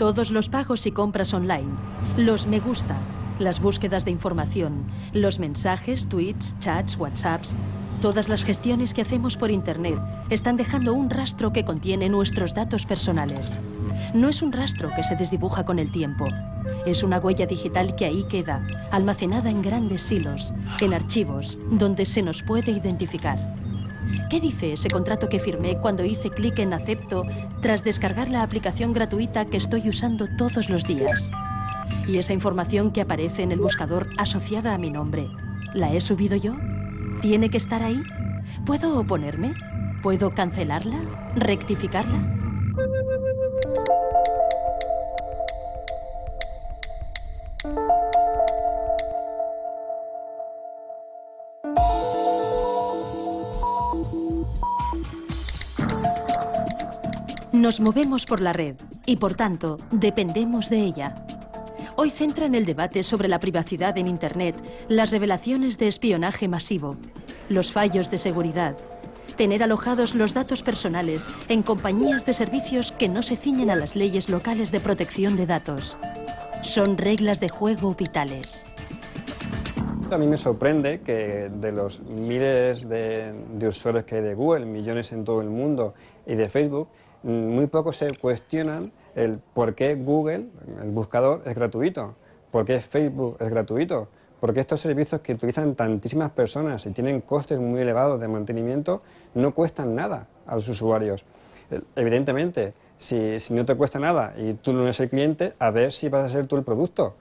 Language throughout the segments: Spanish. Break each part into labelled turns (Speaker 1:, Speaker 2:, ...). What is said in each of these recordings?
Speaker 1: Todos los pagos y compras online, los me gusta, las búsquedas de información, los mensajes, tweets, chats, whatsapps, todas las gestiones que hacemos por internet están dejando un rastro que contiene nuestros datos personales. No es un rastro que se desdibuja con el tiempo. Es una huella digital que ahí queda, almacenada en grandes silos, en archivos, donde se nos puede identificar. ¿Qué dice ese contrato que firmé cuando hice clic en acepto tras descargar la aplicación gratuita que estoy usando todos los días? ¿Y esa información que aparece en el buscador asociada a mi nombre, la he subido yo? ¿Tiene que estar ahí? ¿Puedo oponerme? ¿Puedo cancelarla? ¿Rectificarla? Nos movemos por la red y, por tanto, dependemos de ella. Hoy centran el debate sobre la privacidad en Internet las revelaciones de espionaje masivo, los fallos de seguridad, tener alojados los datos personales en compañías de servicios que no se ciñen a las leyes locales de protección de datos. Son reglas de juego vitales.
Speaker 2: A mí me sorprende que de los miles de usuarios que hay de Google, millones en todo el mundo, y de Facebook, muy pocos se cuestionan el por qué Google, el buscador, es gratuito, por qué Facebook es gratuito, por qué estos servicios que utilizan tantísimas personas y tienen costes muy elevados de mantenimiento no cuestan nada a los usuarios. Evidentemente, si no te cuesta nada y tú no eres el cliente, a ver si vas a ser tú el producto.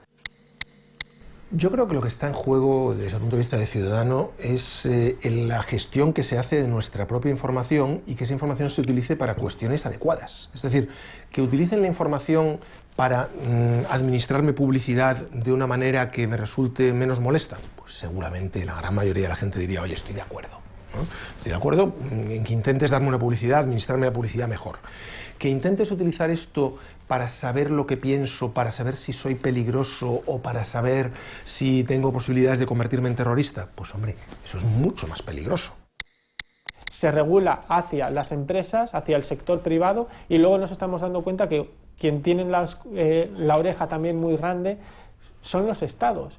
Speaker 3: Yo creo que lo que está en juego desde el punto de vista de ciudadano es la gestión que se hace de nuestra propia información y que esa información se utilice para cuestiones adecuadas. Es decir, que utilicen la información para administrarme publicidad de una manera que me resulte menos molesta. Pues seguramente la gran mayoría de la gente diría, oye, estoy de acuerdo, ¿no? Estoy de acuerdo en que intentes darme una publicidad, administrarme la publicidad mejor. Que intentes utilizar esto para saber lo que pienso, para saber si soy peligroso o para saber si tengo posibilidades de convertirme en terrorista, pues hombre, eso es mucho más peligroso.
Speaker 4: Se regula hacia las empresas, hacia el sector privado, y luego nos estamos dando cuenta que quien tiene la oreja también muy grande son los estados.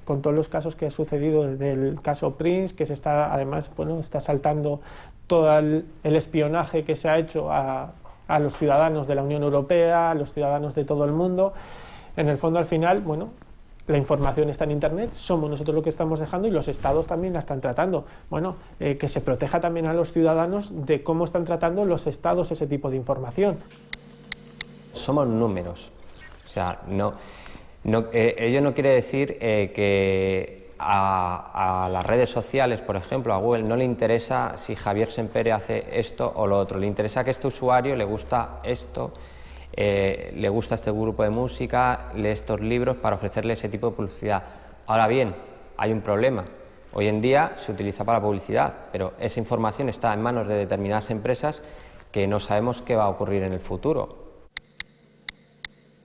Speaker 4: Con todos los casos que ha sucedido desde el caso Prince, que se está, además, bueno, está saltando todo el espionaje que se ha hecho a los ciudadanos de la Unión Europea, a los ciudadanos de todo el mundo. En el fondo, al final, bueno, la información está en Internet, somos nosotros lo que estamos dejando y los estados también la están tratando. Bueno, que se proteja también a los ciudadanos de cómo están tratando los estados ese tipo de información.
Speaker 5: Somos números, o sea, ello no quiere decir que a las redes sociales, por ejemplo, a Google, no le interesa si Javier Sempere hace esto o lo otro, le interesa que a este usuario le gusta esto, le gusta este grupo de música, lee estos libros para ofrecerle ese tipo de publicidad. Ahora bien, hay un problema. Hoy en día se utiliza para publicidad, pero esa información está en manos de determinadas empresas que no sabemos qué va a ocurrir en el futuro.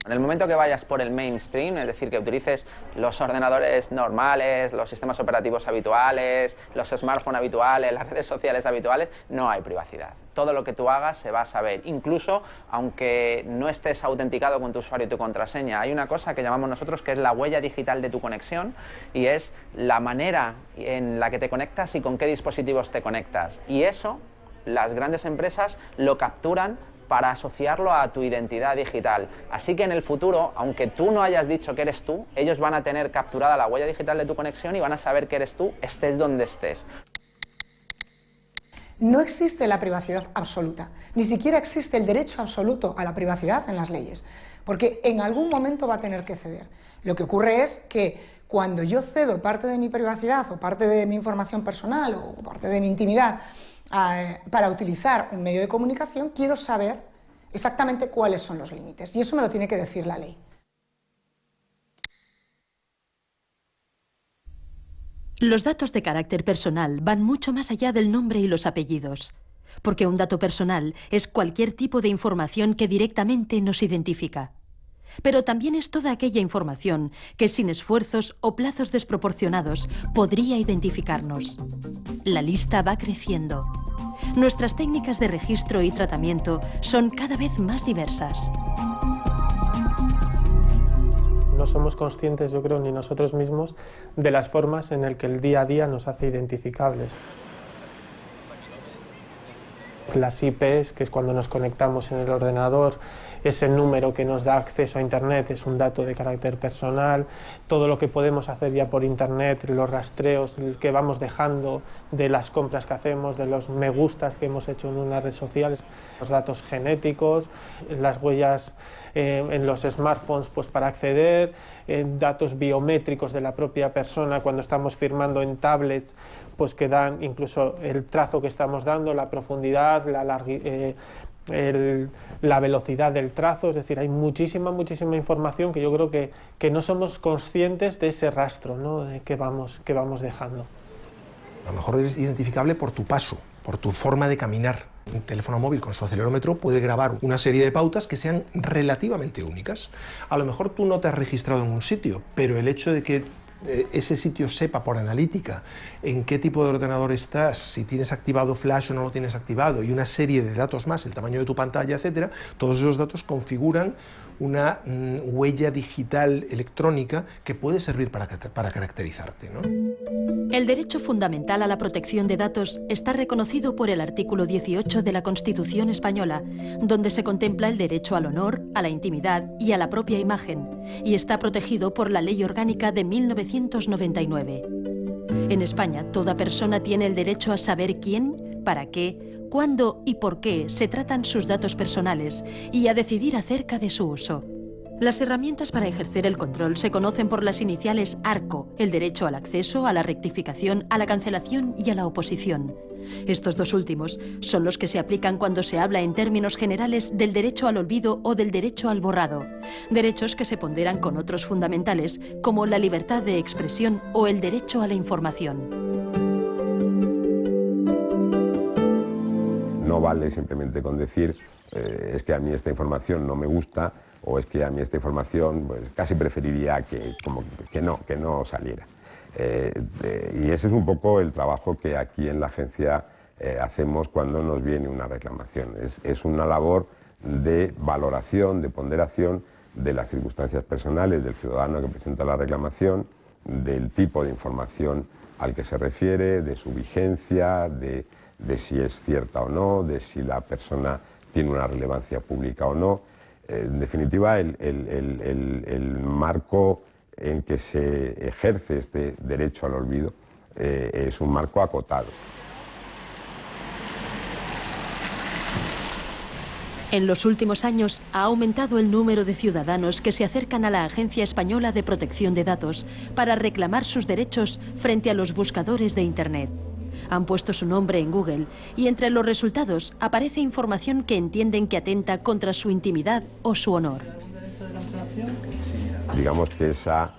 Speaker 6: En el momento que vayas por el mainstream, es decir, que utilices los ordenadores normales, los sistemas operativos habituales, los smartphones habituales, las redes sociales habituales, no hay privacidad. Todo lo que tú hagas se va a saber, incluso aunque no estés autenticado con tu usuario y tu contraseña. Hay una cosa que llamamos nosotros que es la huella digital de tu conexión y es la manera en la que te conectas y con qué dispositivos te conectas. Y eso, las grandes empresas lo capturan para asociarlo a tu identidad digital. Así que en el futuro, aunque tú no hayas dicho que eres tú, ellos van a tener capturada la huella digital de tu conexión y van a saber que eres tú, estés donde estés.
Speaker 7: No existe la privacidad absoluta, ni siquiera existe el derecho absoluto a la privacidad en las leyes, porque en algún momento va a tener que ceder. Lo que ocurre es que cuando yo cedo parte de mi privacidad o parte de mi información personal o parte de mi intimidad para utilizar un medio de comunicación, quiero saber exactamente cuáles son los límites, y eso me lo tiene que decir la ley.
Speaker 1: Los datos de carácter personal van mucho más allá del nombre y los apellidos, porque un dato personal es cualquier tipo de información que directamente nos identifica. Pero también es toda aquella información que sin esfuerzos o plazos desproporcionados podría identificarnos. La lista va creciendo. Nuestras técnicas de registro y tratamiento son cada vez más diversas.
Speaker 4: no somos conscientes, yo creo, ni nosotros mismos, de las formas en las que el día a día nos hace identificables. Las IPs, que es cuando nos conectamos en el ordenador, ese número que nos da acceso a Internet es un dato de carácter personal, todo lo que podemos hacer ya por Internet, los rastreos que vamos dejando de las compras que hacemos, de los me gustas que hemos hecho en una red social, los datos genéticos, las huellas en los smartphones pues para acceder, datos biométricos de la propia persona cuando estamos firmando en tablets, pues que dan incluso el trazo que estamos dando, la profundidad, la velocidad del trazo, es decir, hay muchísima información que yo creo que no somos conscientes de ese rastro, ¿no?, de que vamos dejando.
Speaker 3: A lo mejor es identificable por tu paso, por tu forma de caminar. Un teléfono móvil con su acelerómetro puede grabar una serie de pautas que sean relativamente únicas. A lo mejor tú no te has registrado en un sitio, pero el hecho de que ese sitio sepa por analítica en qué tipo de ordenador estás, si tienes activado Flash o no lo tienes activado, y una serie de datos más, el tamaño de tu pantalla, etcétera, todos esos datos configuran una huella digital electrónica que puede servir para caracterizarte, ¿no?
Speaker 1: El derecho fundamental a la protección de datos está reconocido por el artículo 18 de la Constitución española, donde se contempla el derecho al honor, a la intimidad y a la propia imagen, y está protegido por la Ley Orgánica de 1999. En España, toda persona tiene el derecho a saber quién, para qué, cuándo y por qué se tratan sus datos personales y a decidir acerca de su uso. Las herramientas para ejercer el control se conocen por las iniciales ARCO, el derecho al acceso, a la rectificación, a la cancelación y a la oposición. Estos dos últimos son los que se aplican cuando se habla en términos generales del derecho al olvido o del derecho al borrado, derechos que se ponderan con otros fundamentales como la libertad de expresión o el derecho a la información.
Speaker 8: No vale simplemente con decir es que a mí esta información no me gusta, o es que a mí esta información pues, casi preferiría que no saliera. Y ese es un poco el trabajo que aquí en la agencia hacemos cuando nos viene una reclamación. Es una labor de valoración, de ponderación de las circunstancias personales del ciudadano que presenta la reclamación, del tipo de información al que se refiere, de su vigencia, de si es cierta o no, de si la persona tiene una relevancia pública o no. En definitiva, el marco en que se ejerce este derecho al olvido es un marco acotado.
Speaker 1: En los últimos años ha aumentado el número de ciudadanos que se acercan a la Agencia Española de Protección de Datos para reclamar sus derechos frente a los buscadores de Internet. Han puesto su nombre en Google y entre los resultados aparece información que entienden que atenta contra su intimidad o su honor.
Speaker 8: Digamos que esa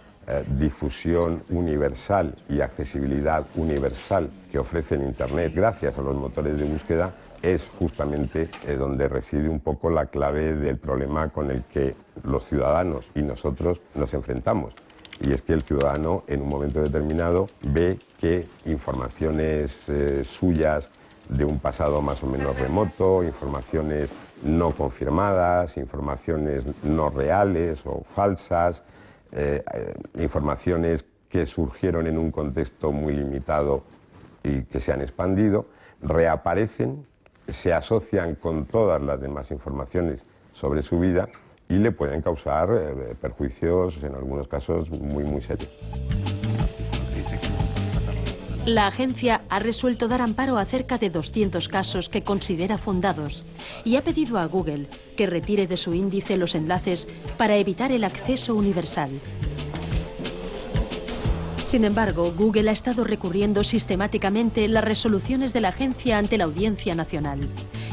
Speaker 8: difusión universal y accesibilidad universal que ofrece Internet gracias a los motores de búsqueda es justamente donde reside un poco la clave del problema con el que los ciudadanos y nosotros nos enfrentamos. Y es que el ciudadano en un momento determinado ve que informaciones suyas de un pasado más o menos remoto, informaciones no confirmadas, informaciones no reales o falsas, informaciones que surgieron en un contexto muy limitado y que se han expandido, reaparecen, se asocian con todas las demás informaciones sobre su vida y le pueden causar perjuicios, en algunos casos, muy serios.
Speaker 1: La agencia ha resuelto dar amparo a cerca de 200 casos que considera fundados y ha pedido a Google que retire de su índice los enlaces para evitar el acceso universal. Sin embargo, Google ha estado recurriendo sistemáticamente las resoluciones de la agencia ante la Audiencia Nacional.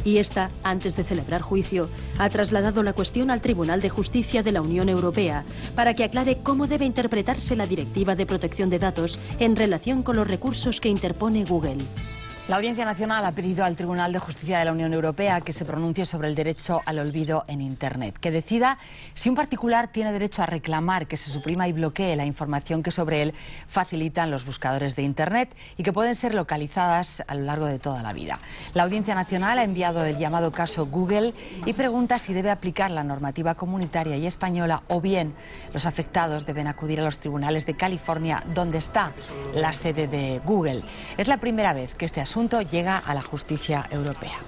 Speaker 1: Y esta, antes de celebrar juicio, ha trasladado la cuestión al Tribunal de Justicia de la Unión Europea para que aclare cómo debe interpretarse la Directiva de Protección de Datos en relación con los recursos que interpone Google.
Speaker 9: La Audiencia Nacional ha pedido al Tribunal de Justicia de la Unión Europea que se pronuncie sobre el derecho al olvido en Internet, que decida si un particular tiene derecho a reclamar que se suprima y bloquee la información que sobre él facilitan los buscadores de Internet y que pueden ser localizadas a lo largo de toda la vida. La Audiencia Nacional ha enviado el llamado caso Google y pregunta si debe aplicar la normativa comunitaria y española o bien los afectados deben acudir a los tribunales de California, donde está la sede de Google. Es la primera vez que este asunto llega a la justicia europea.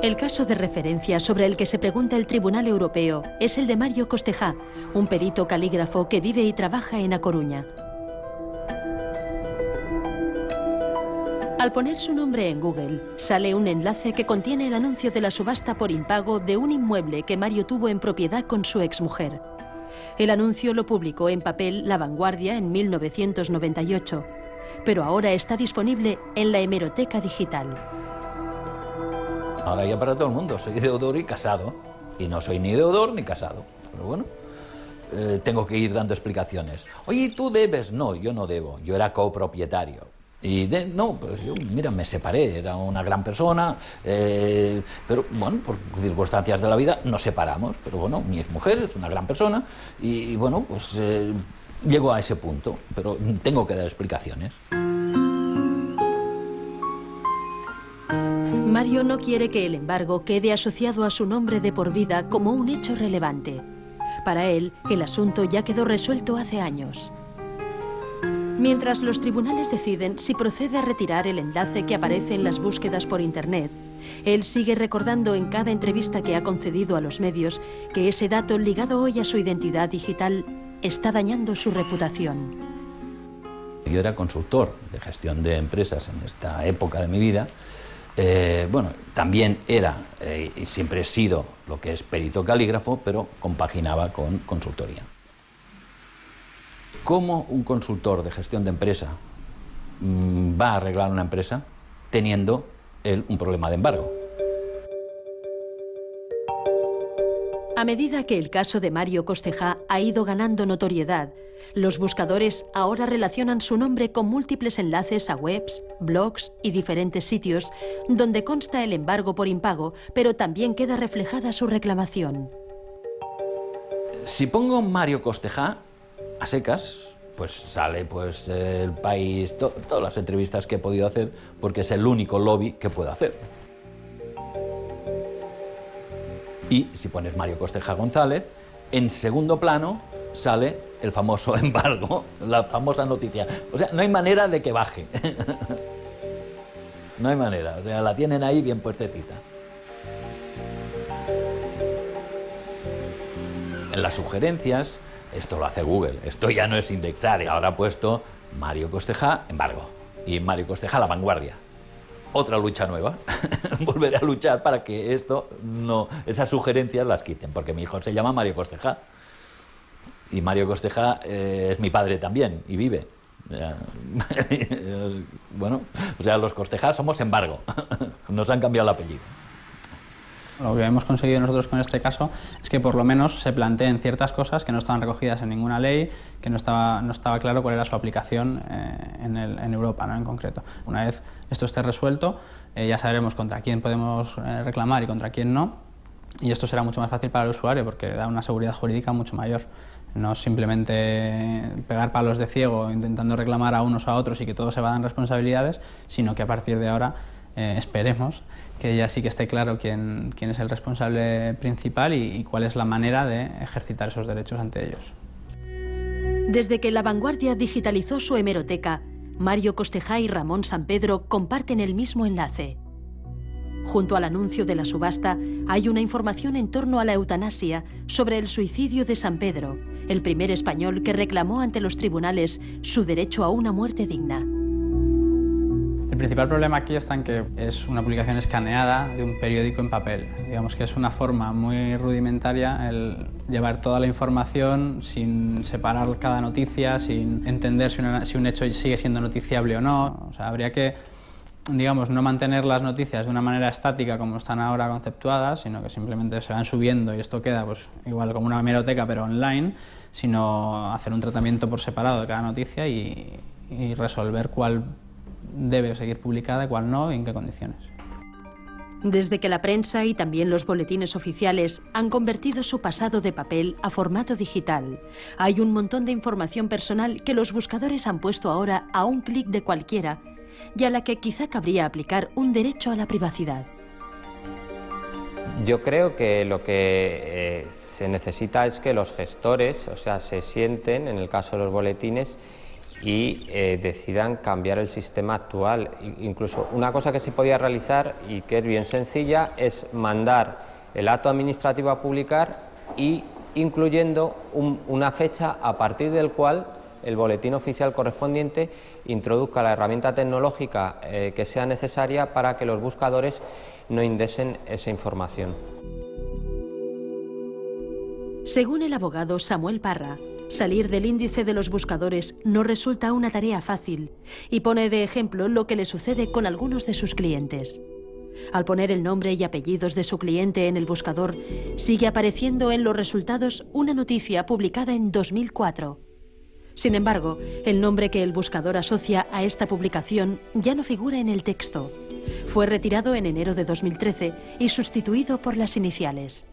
Speaker 1: El caso de referencia sobre el que se pregunta el Tribunal Europeo es el de Mario Costejá, un perito calígrafo que vive y trabaja en A Coruña. Al poner su nombre en Google, sale un enlace que contiene el anuncio de la subasta por impago de un inmueble que Mario tuvo en propiedad con su exmujer. El anuncio lo publicó en papel La Vanguardia en 1998, pero ahora está disponible en la hemeroteca digital.
Speaker 10: Ahora ya para todo el mundo, soy deudor y casado, y no soy ni deudor ni casado, pero bueno, tengo que ir dando explicaciones. Oye, ¿tú debes? No, yo no debo, yo era copropietario. Y no, pues yo, mira, me separé, era una gran persona, pero bueno, por circunstancias de la vida nos separamos, pero bueno, mi exmujer es una gran persona y bueno, pues llego a ese punto, pero tengo que dar explicaciones.
Speaker 1: Mario no quiere que el embargo quede asociado a su nombre de por vida como un hecho relevante. Para él, el asunto ya quedó resuelto hace años. Mientras los tribunales deciden si procede a retirar el enlace que aparece en las búsquedas por Internet, él sigue recordando en cada entrevista que ha concedido a los medios que ese dato ligado hoy a su identidad digital está dañando su reputación.
Speaker 10: Yo era consultor de gestión de empresas en esta época de mi vida. Bueno, también era y siempre he sido lo que es perito calígrafo, pero compaginaba con consultoría. ¿Cómo un consultor de gestión de empresa va a arreglar una empresa teniendo él un problema de embargo?
Speaker 1: A medida que el caso de Mario Costejá ha ido ganando notoriedad, los buscadores ahora relacionan su nombre con múltiples enlaces a webs, blogs y diferentes sitios donde consta el embargo por impago, pero también queda reflejada su reclamación.
Speaker 10: Si pongo Mario Costejá a secas, pues sale pues El País, todas las entrevistas que he podido hacer, porque es el único lobby que puedo hacer. Y si pones Mario Costejá González, en segundo plano sale el famoso embargo, la famosa noticia. O sea, no hay manera de que baje. No hay manera, o sea, la tienen ahí bien puestecita. En las sugerencias, esto lo hace Google, esto ya no es indexar, ahora ha puesto Mario Costejá, embargo, y Mario Costejá, La Vanguardia. Otra lucha nueva, volveré a luchar para que esto no, esas sugerencias las quiten, porque mi hijo se llama Mario Costejá, y Mario Costejá es mi padre también, y vive. Bueno, o sea, los Costejá somos embargo, nos han cambiado el apellido.
Speaker 11: Lo que hemos conseguido nosotros con este caso es que por lo menos se planteen ciertas cosas que no estaban recogidas en ninguna ley, que no estaba claro cuál era su aplicación en Europa, ¿no? En concreto. Una vez esto esté resuelto, ya sabremos contra quién podemos reclamar y contra quién no, y esto será mucho más fácil para el usuario porque da una seguridad jurídica mucho mayor. No simplemente pegar palos de ciego intentando reclamar a unos o a otros y que todos se vayan responsabilidades, sino que a partir de ahora esperemos que ya sí que esté claro quién es el responsable principal y cuál es la manera de ejercitar esos derechos ante ellos.
Speaker 1: Desde que La Vanguardia digitalizó su hemeroteca, Mario Costejá y Ramón Sampedro comparten el mismo enlace. Junto al anuncio de la subasta hay una información en torno a la eutanasia sobre el suicidio de Sampedro, el primer español que reclamó ante los tribunales su derecho a una muerte digna.
Speaker 11: El principal problema aquí está en que es una publicación escaneada de un periódico en papel. Digamos que es una forma muy rudimentaria el llevar toda la información sin separar cada noticia, sin entender si un hecho sigue siendo noticiable o no. O sea, habría que digamos, no mantener las noticias de una manera estática como están ahora conceptuadas, sino que simplemente se van subiendo y esto queda pues igual como una hemeroteca pero online, sino hacer un tratamiento por separado de cada noticia y resolver cuál debe seguir publicada y cuál no y en qué condiciones.
Speaker 1: Desde que la prensa y también los boletines oficiales han convertido su pasado de papel a formato digital, hay un montón de información personal que los buscadores han puesto ahora a un clic de cualquiera y a la que quizá cabría aplicar un derecho a la privacidad.
Speaker 5: Yo creo que lo que se necesita es que los gestores, o sea, se sienten, en el caso de los boletines, y decidan cambiar el sistema actual. Incluso una cosa que se podía realizar y que es bien sencilla es mandar el acto administrativo a publicar y incluyendo una fecha a partir del cual el boletín oficial correspondiente introduzca la herramienta tecnológica que sea necesaria para que los buscadores no indexen esa información.
Speaker 1: Según el abogado Samuel Parra, salir del índice de los buscadores no resulta una tarea fácil y pone de ejemplo lo que le sucede con algunos de sus clientes. Al poner el nombre y apellidos de su cliente en el buscador, sigue apareciendo en los resultados una noticia publicada en 2004. Sin embargo, el nombre que el buscador asocia a esta publicación ya no figura en el texto. Fue retirado en enero de 2013 y sustituido por las iniciales.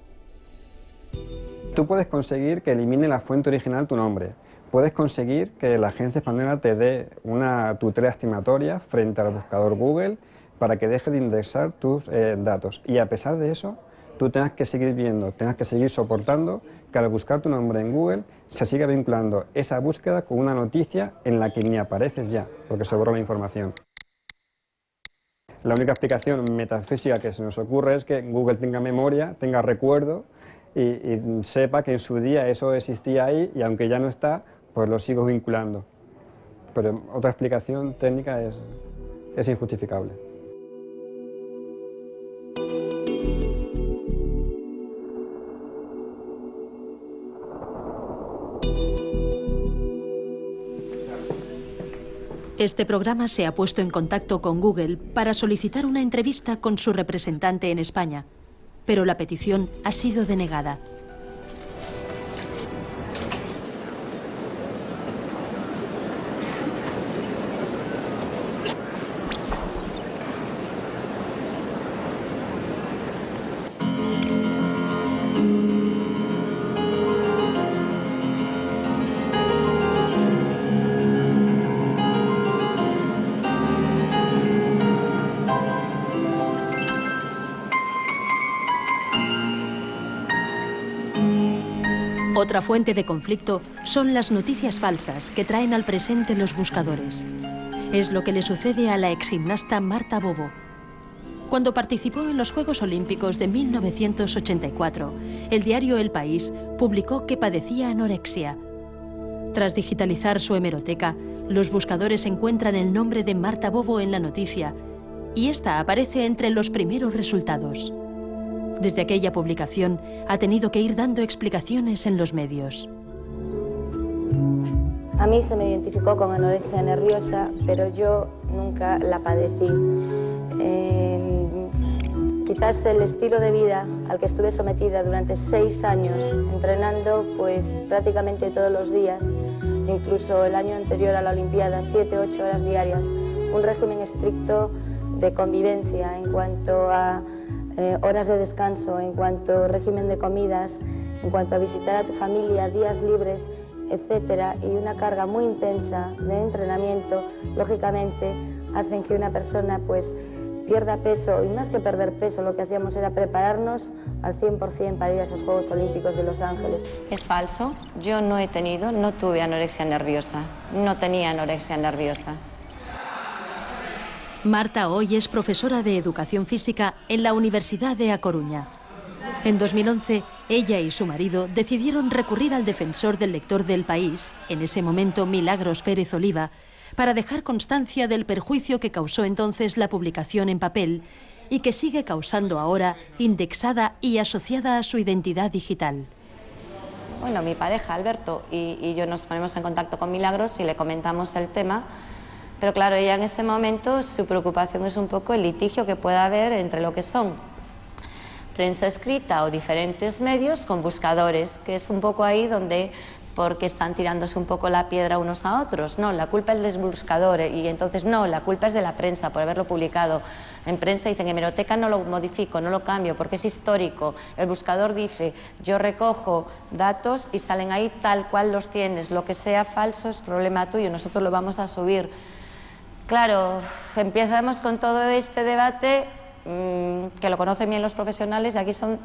Speaker 2: Tú puedes conseguir que elimine la fuente original tu nombre. Puedes conseguir que la agencia española te dé una tutela estimatoria frente al buscador Google para que deje de indexar tus datos. Y a pesar de eso, tú tengas que seguir viendo, tengas que seguir soportando que al buscar tu nombre en Google se siga vinculando esa búsqueda con una noticia en la que ni apareces ya, porque se borra la información. La única explicación metafísica que se nos ocurre es que Google tenga memoria, tenga recuerdo y sepa que en su día eso existía ahí y aunque ya no está, pues lo sigo vinculando. Pero otra explicación técnica es injustificable.
Speaker 1: Este programa se ha puesto en contacto con Google para solicitar una entrevista con su representante en España, pero la petición ha sido denegada. Otra fuente de conflicto son las noticias falsas que traen al presente los buscadores. Es lo que le sucede a la exgimnasta Marta Bobo. Cuando participó en los Juegos Olímpicos de 1984, el diario El País publicó que padecía anorexia. Tras digitalizar su hemeroteca, los buscadores encuentran el nombre de Marta Bobo en la noticia y esta aparece entre los primeros resultados. Desde aquella publicación ha tenido que ir dando explicaciones en los medios.
Speaker 12: A mí se me identificó con anorexia nerviosa, pero yo nunca la padecí. Quizás el estilo de vida al que estuve sometida durante 6 años, entrenando pues prácticamente todos los días, incluso el año anterior a la Olimpiada, 7-8 horas diarias, un régimen estricto de convivencia en cuanto a horas de descanso, en cuanto a régimen de comidas, en cuanto a visitar a tu familia, días libres, etcétera, y una carga muy intensa de entrenamiento, lógicamente hacen que una persona pues pierda peso, y más que perder peso, lo que hacíamos era prepararnos al 100% para ir a esos Juegos Olímpicos de Los Ángeles.
Speaker 13: Es falso, yo no tuve anorexia nerviosa, no tenía anorexia nerviosa.
Speaker 1: Marta hoy es profesora de Educación Física en la Universidad de A Coruña. En 2011, ella y su marido decidieron recurrir al defensor del lector del País, en ese momento Milagros Pérez Oliva, para dejar constancia del perjuicio que causó entonces la publicación en papel y que sigue causando ahora, indexada y asociada a su identidad digital.
Speaker 13: Bueno, mi pareja, Alberto, y yo nos ponemos en contacto con Milagros y le comentamos el tema. Pero claro, ella en este momento su preocupación es un poco el litigio que pueda haber entre lo que son prensa escrita o diferentes medios con buscadores, que es un poco ahí donde, porque están tirándose un poco la piedra unos a otros. No, la culpa es del buscador y entonces no, la culpa es de la prensa por haberlo publicado. En prensa dicen, en hemeroteca no lo modifico, no lo cambio porque es histórico. El buscador dice, yo recojo datos y salen ahí tal cual los tienes, lo que sea falso es problema tuyo, nosotros lo vamos a subir. Claro, empezamos con todo este debate que lo conocen bien los profesionales, y aquí son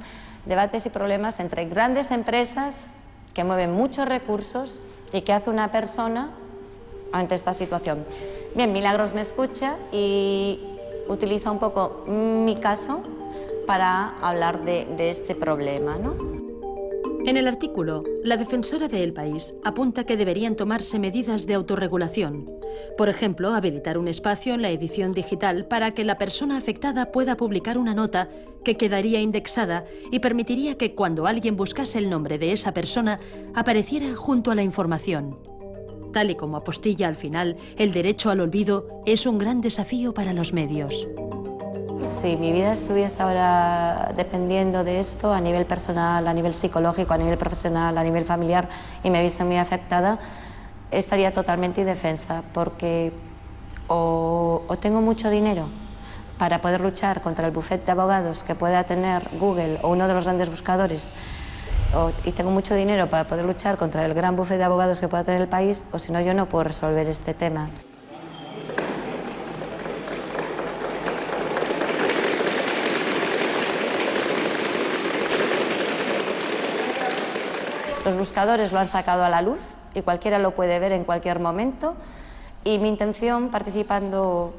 Speaker 13: debates y problemas entre grandes empresas que mueven muchos recursos y qué hace una persona ante esta situación. Bien, Milagros me escucha y utiliza un poco mi caso para hablar de este problema, ¿no?
Speaker 1: En el artículo, la defensora de El País apunta que deberían tomarse medidas de autorregulación. Por ejemplo, habilitar un espacio en la edición digital para que la persona afectada pueda publicar una nota que quedaría indexada y permitiría que cuando alguien buscase el nombre de esa persona apareciera junto a la información. Tal y como apostilla al final, el derecho al olvido es un gran desafío para los medios.
Speaker 13: Si mi vida estuviese ahora dependiendo de esto a nivel personal, a nivel psicológico, a nivel profesional, a nivel familiar y me viese muy afectada, estaría totalmente indefensa porque o tengo mucho dinero para poder luchar contra el bufete de abogados que pueda tener Google o uno de los grandes buscadores y tengo mucho dinero para poder luchar contra el gran bufete de abogados que pueda tener el país, o si no, yo no puedo resolver este tema. Los buscadores lo han sacado a la luz y cualquiera lo puede ver en cualquier momento, y mi intención participando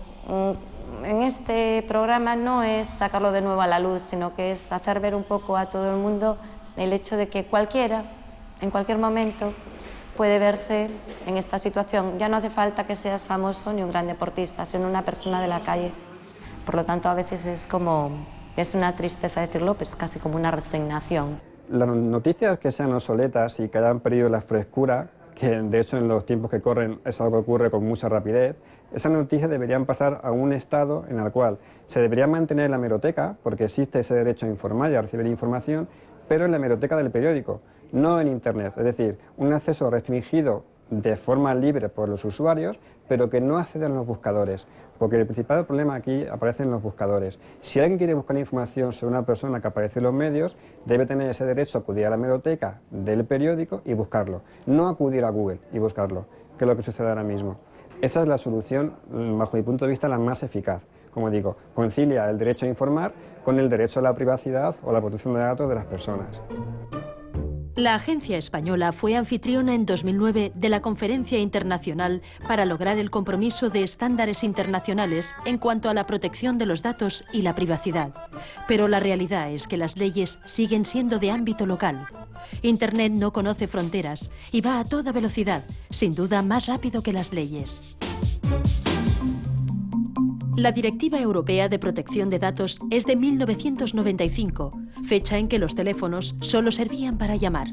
Speaker 13: en este programa no es sacarlo de nuevo a la luz, sino que es hacer ver un poco a todo el mundo el hecho de que cualquiera, en cualquier momento, puede verse en esta situación. Ya no hace falta que seas famoso ni un gran deportista, sino una persona de la calle. Por lo tanto, a veces es una tristeza decirlo, pero es casi como una resignación.
Speaker 2: Las noticias que sean obsoletas y que hayan perdido la frescura, que de hecho en los tiempos que corren es algo que ocurre con mucha rapidez, esas noticias deberían pasar a un estado en el cual se debería mantener la hemeroteca, porque existe ese derecho a informar y a recibir información, pero en la hemeroteca del periódico, no en Internet. Es decir, un acceso restringido de forma libre por los usuarios, pero que no accedan los buscadores, porque el principal problema aquí aparece en los buscadores. Si alguien quiere buscar información sobre una persona que aparece en los medios, debe tener ese derecho a acudir a la hemeroteca del periódico y buscarlo, no acudir a Google y buscarlo, que es lo que sucede ahora mismo. Esa es la solución, bajo mi punto de vista, la más eficaz. Como digo, concilia el derecho a informar con el derecho a la privacidad o la protección de datos de las personas.
Speaker 1: La agencia española fue anfitriona en 2009 de la Conferencia Internacional para lograr el compromiso de estándares internacionales en cuanto a la protección de los datos y la privacidad. Pero la realidad es que las leyes siguen siendo de ámbito local. Internet no conoce fronteras y va a toda velocidad, sin duda más rápido que las leyes. La Directiva Europea de Protección de Datos es de 1995, fecha en que los teléfonos solo servían para llamar.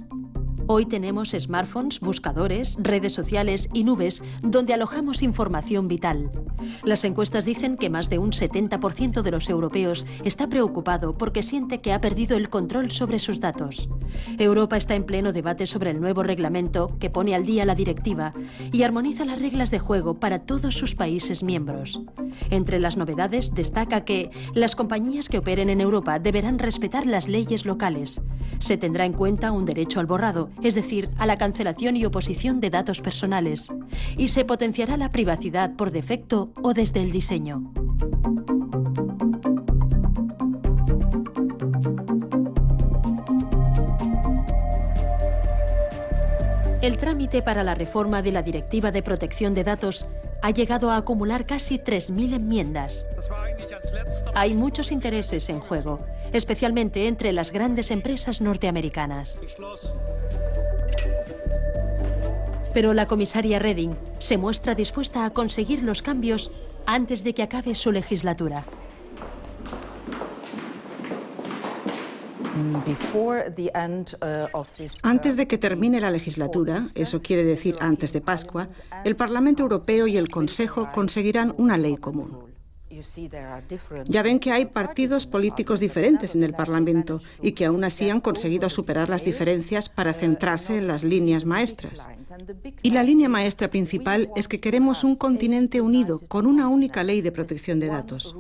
Speaker 1: Hoy tenemos smartphones, buscadores, redes sociales y nubes donde alojamos información vital. Las encuestas dicen que más de un 70% de los europeos está preocupado porque siente que ha perdido el control sobre sus datos. Europa está en pleno debate sobre el nuevo reglamento que pone al día la directiva y armoniza las reglas de juego para todos sus países miembros. Entre las novedades destaca que las compañías que operen en Europa deberán respetar las leyes locales. Se tendrá en cuenta un derecho al borrado, es decir, a la cancelación y oposición de datos personales, y se potenciará la privacidad por defecto o desde el diseño. El trámite para la reforma de la Directiva de Protección de Datos ha llegado a acumular casi 3.000 enmiendas. Hay muchos intereses en juego, especialmente entre las grandes empresas norteamericanas. Pero la comisaria Reding se muestra dispuesta a conseguir los cambios antes de que acabe su legislatura.
Speaker 14: Antes de que termine la legislatura, eso quiere decir antes de Pascua, el Parlamento Europeo y el Consejo conseguirán una ley común. Ya ven que hay partidos políticos diferentes en el Parlamento y que aún así han conseguido superar las diferencias para centrarse en las líneas maestras. Y la línea maestra principal es que queremos un continente unido con una única ley de protección de datos.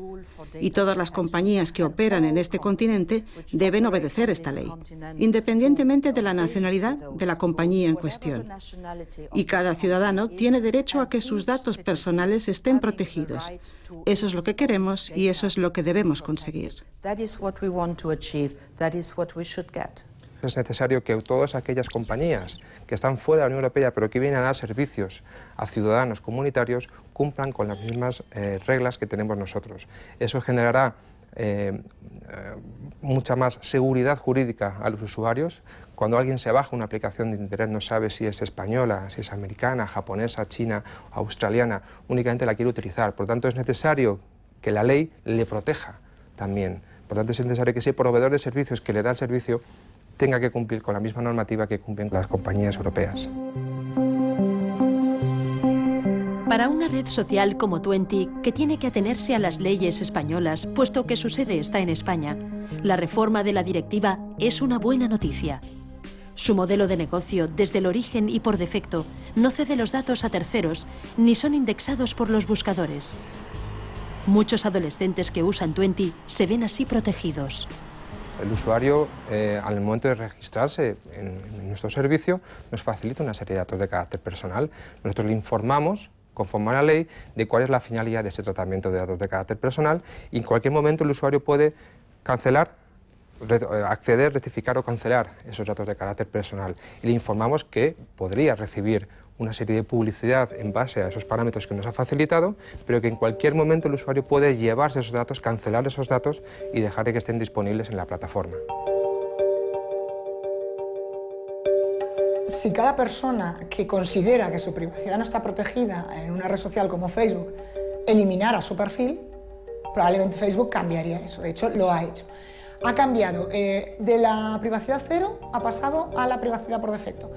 Speaker 14: Y todas las compañías que operan en este continente deben obedecer esta ley, independientemente de la nacionalidad de la compañía en cuestión. Y cada ciudadano tiene derecho a que sus datos personales estén protegidos. Eso es lo que queremos y eso es lo que debemos conseguir.
Speaker 15: Es necesario que todas aquellas compañías que están fuera de la Unión Europea pero que vienen a dar servicios a ciudadanos comunitarios cumplan con las mismas reglas que tenemos nosotros. Eso generará mucha más seguridad jurídica a los usuarios. Cuando alguien se baja una aplicación de Internet no sabe si es española, si es americana, japonesa, china, australiana, únicamente la quiere utilizar. Por lo tanto, es necesario que la ley le proteja también. Por lo tanto, es necesario que ese proveedor de servicios que le da el servicio tenga que cumplir con la misma normativa que cumplen las compañías europeas.
Speaker 1: Para una red social como Twenty, que tiene que atenerse a las leyes españolas, puesto que su sede está en España, la reforma de la directiva es una buena noticia. Su modelo de negocio, desde el origen y por defecto, no cede los datos a terceros, ni son indexados por los buscadores. Muchos adolescentes que usan Twenty se ven así protegidos.
Speaker 15: El usuario, al momento de registrarse en nuestro servicio, nos facilita una serie de datos de carácter personal. Nosotros le informamos, conforme a la ley, de cuál es la finalidad de ese tratamiento de datos de carácter personal y en cualquier momento el usuario puede cancelar, acceder, rectificar o cancelar esos datos de carácter personal. Y le informamos que podría recibir una serie de publicidad en base a esos parámetros que nos ha facilitado, pero que en cualquier momento el usuario puede llevarse esos datos, cancelar esos datos y dejar de que estén disponibles en la plataforma.
Speaker 7: Si cada persona que considera que su privacidad no está protegida en una red social como Facebook eliminara su perfil, probablemente Facebook cambiaría eso. De hecho, lo ha hecho. Ha cambiado de la privacidad cero, ha pasado a la privacidad por defecto.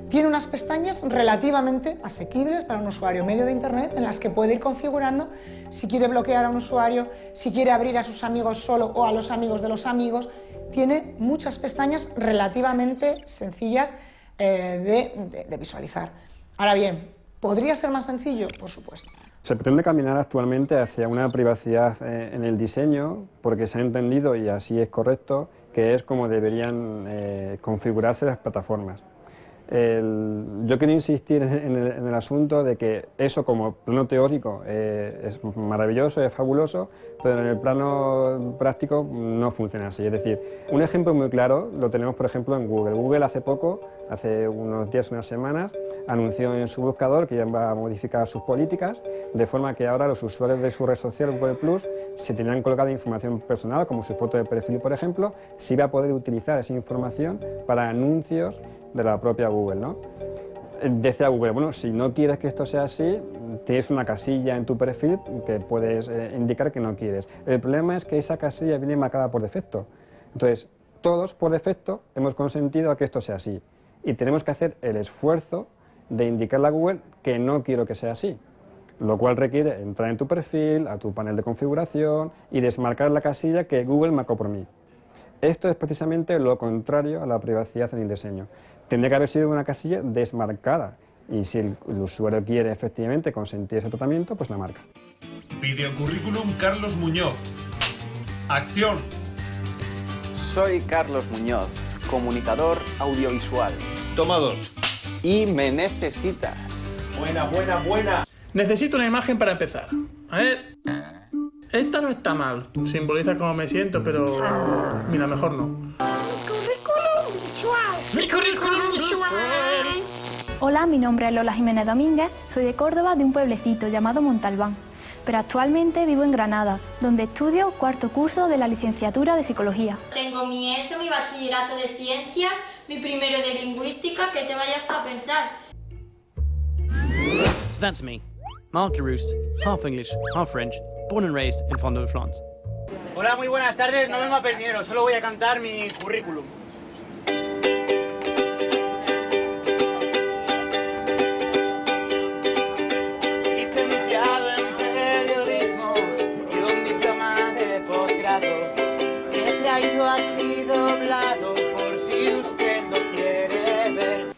Speaker 7: Tiene unas pestañas relativamente asequibles para un usuario medio de Internet en las que puede ir configurando si quiere bloquear a un usuario, si quiere abrir a sus amigos solo o a los amigos de los amigos. Tiene muchas pestañas relativamente sencillas de visualizar. Ahora bien, ¿podría ser más sencillo? Por supuesto.
Speaker 2: Se pretende caminar actualmente hacia una privacidad en el diseño porque se ha entendido, y así es correcto, que es como deberían configurarse las plataformas. Yo quiero insistir en el asunto de que eso como plano teórico es maravilloso, es fabuloso, pero en el plano práctico no funciona así. Es decir, un ejemplo muy claro lo tenemos por ejemplo en Google. Google hace poco, hace unos días, unas semanas, anunció en su buscador que iba a modificar sus políticas, de forma que ahora los usuarios de su red social Google Plus, si tenían colocada información personal, como su foto de perfil por ejemplo, se iba a poder utilizar esa información para anuncios de la propia Google, ¿no? Decía Google, bueno, si no quieres que esto sea así, tienes una casilla en tu perfil que puedes indicar que no quieres. El problema es que esa casilla viene marcada por defecto. Entonces, todos por defecto hemos consentido a que esto sea así. Y tenemos que hacer el esfuerzo de indicarle a Google que no quiero que sea así. Lo cual requiere entrar en tu perfil, a tu panel de configuración y desmarcar la casilla que Google marcó por mí. Esto es precisamente lo contrario a la privacidad en el diseño. Tendría que haber sido una casilla desmarcada y si el usuario quiere efectivamente consentir ese tratamiento, pues la marca.
Speaker 16: Videocurrículum Carlos Muñoz. Acción.
Speaker 17: Soy Carlos Muñoz, comunicador audiovisual.
Speaker 16: Toma 2.
Speaker 17: Y me necesitas.
Speaker 16: Buena.
Speaker 4: Necesito una imagen para empezar. A ver. Esta no está mal. Simboliza cómo me siento, pero... Mira, mejor no.
Speaker 18: Mi currículum visual. Hola, mi nombre es Lola Jiménez Domínguez. Soy de Córdoba, de un pueblecito llamado Montalbán. Pero actualmente vivo en Granada, donde estudio cuarto curso de la licenciatura de Psicología.
Speaker 19: Tengo mi ESO, mi bachillerato de Ciencias, mi primero de Lingüística, que te vayas tú a pensar.
Speaker 20: So that's me, Mark de Roost, half English, half French, born and raised in Fond-de-France. Hola, muy buenas tardes. No vengo a perdineros, solo voy a cantar mi currículum. Licenciado en periodismo y un diploma de posgrado. He traído aquí doblado por si usted lo quiere ver.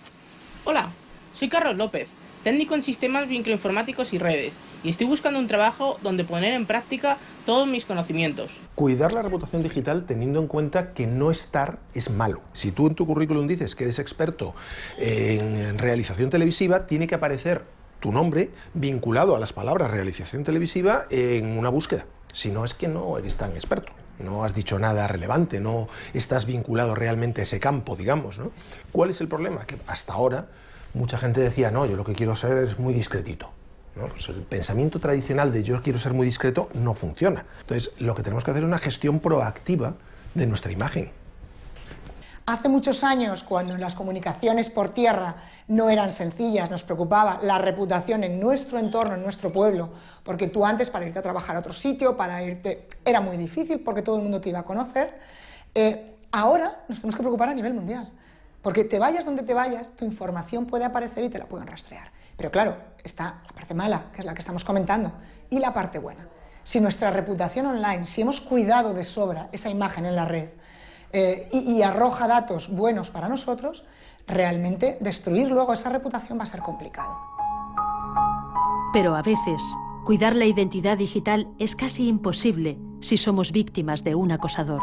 Speaker 21: Hola, soy Carlos López, técnico en sistemas microinformáticos y redes, y estoy buscando un trabajo donde poner en práctica todos mis conocimientos.
Speaker 3: Cuidar la reputación digital teniendo en cuenta que no estar es malo. Si tú en tu currículum dices que eres experto en realización televisiva, tiene que aparecer tu nombre vinculado a las palabras realización televisiva en una búsqueda. Si no, es que no eres tan experto. No has dicho nada relevante, no estás vinculado realmente a ese campo, digamos, ¿no? ¿Cuál es el problema? Que hasta ahora mucha gente decía, no, yo lo que quiero ser es muy discretito, ¿no? Pues el pensamiento tradicional de yo quiero ser muy discreto no funciona. Entonces, lo que tenemos que hacer es una gestión proactiva de nuestra imagen.
Speaker 7: Hace muchos años, cuando las comunicaciones por tierra no eran sencillas, nos preocupaba la reputación en nuestro entorno, en nuestro pueblo, porque tú antes para irte a trabajar a otro sitio, era muy difícil porque todo el mundo te iba a conocer. Ahora nos tenemos que preocupar a nivel mundial, porque te vayas donde te vayas, tu información puede aparecer y te la pueden rastrear. Pero claro, está la parte mala, que es la que estamos comentando, y la parte buena. Si nuestra reputación online, si hemos cuidado de sobra esa imagen en la red, y arroja datos buenos para nosotros, realmente destruir luego esa reputación va a ser complicado.
Speaker 1: Pero a veces, cuidar la identidad digital es casi imposible si somos víctimas de un acosador.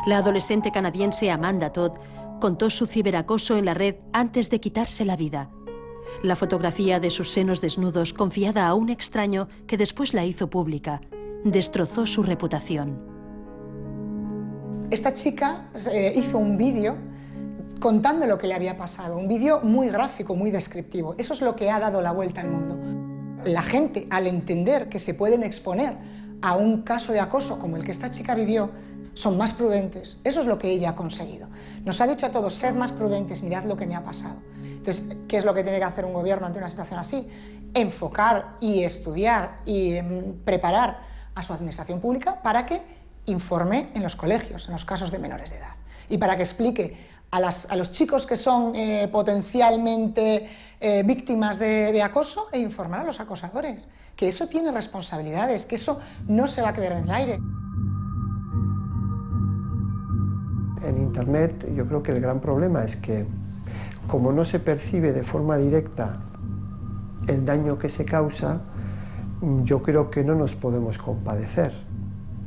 Speaker 1: La adolescente canadiense Amanda Todd contó su ciberacoso en la red antes de quitarse la vida. La fotografía de sus senos desnudos confiada a un extraño que después la hizo pública destrozó su reputación.
Speaker 7: Esta chica hizo un vídeo contando lo que le había pasado, un vídeo muy gráfico, muy descriptivo. Eso es lo que ha dado la vuelta al mundo. La gente, al entender que se pueden exponer a un caso de acoso como el que esta chica vivió, son más prudentes. Eso es lo que ella ha conseguido. Nos ha dicho a todos, sed más prudentes, mirad lo que me ha pasado. Entonces, ¿qué es lo que tiene que hacer un gobierno ante una situación así? Enfocar y estudiar y preparar a su administración pública para que informe en los colegios, en los casos de menores de edad, y para que explique a los chicos que son potencialmente víctimas de acoso e informar a los acosadores, que eso tiene responsabilidades, que eso no se va a quedar en el aire.
Speaker 22: En Internet yo creo que el gran problema es que como no se percibe de forma directa el daño que se causa, yo creo que no nos podemos compadecer.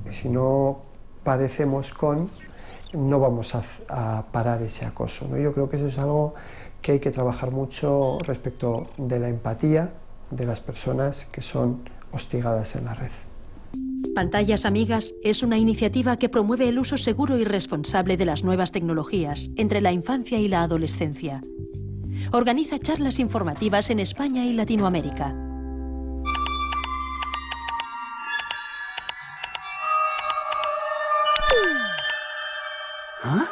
Speaker 22: Si no padecemos no vamos a parar ese acoso, ¿no? Yo creo que eso es algo que hay que trabajar mucho respecto de la empatía de las personas que son hostigadas en la red.
Speaker 1: Pantallas Amigas es una iniciativa que promueve el uso seguro y responsable de las nuevas tecnologías entre la infancia y la adolescencia. Organiza charlas informativas en España y Latinoamérica.
Speaker 22: ¿Ah?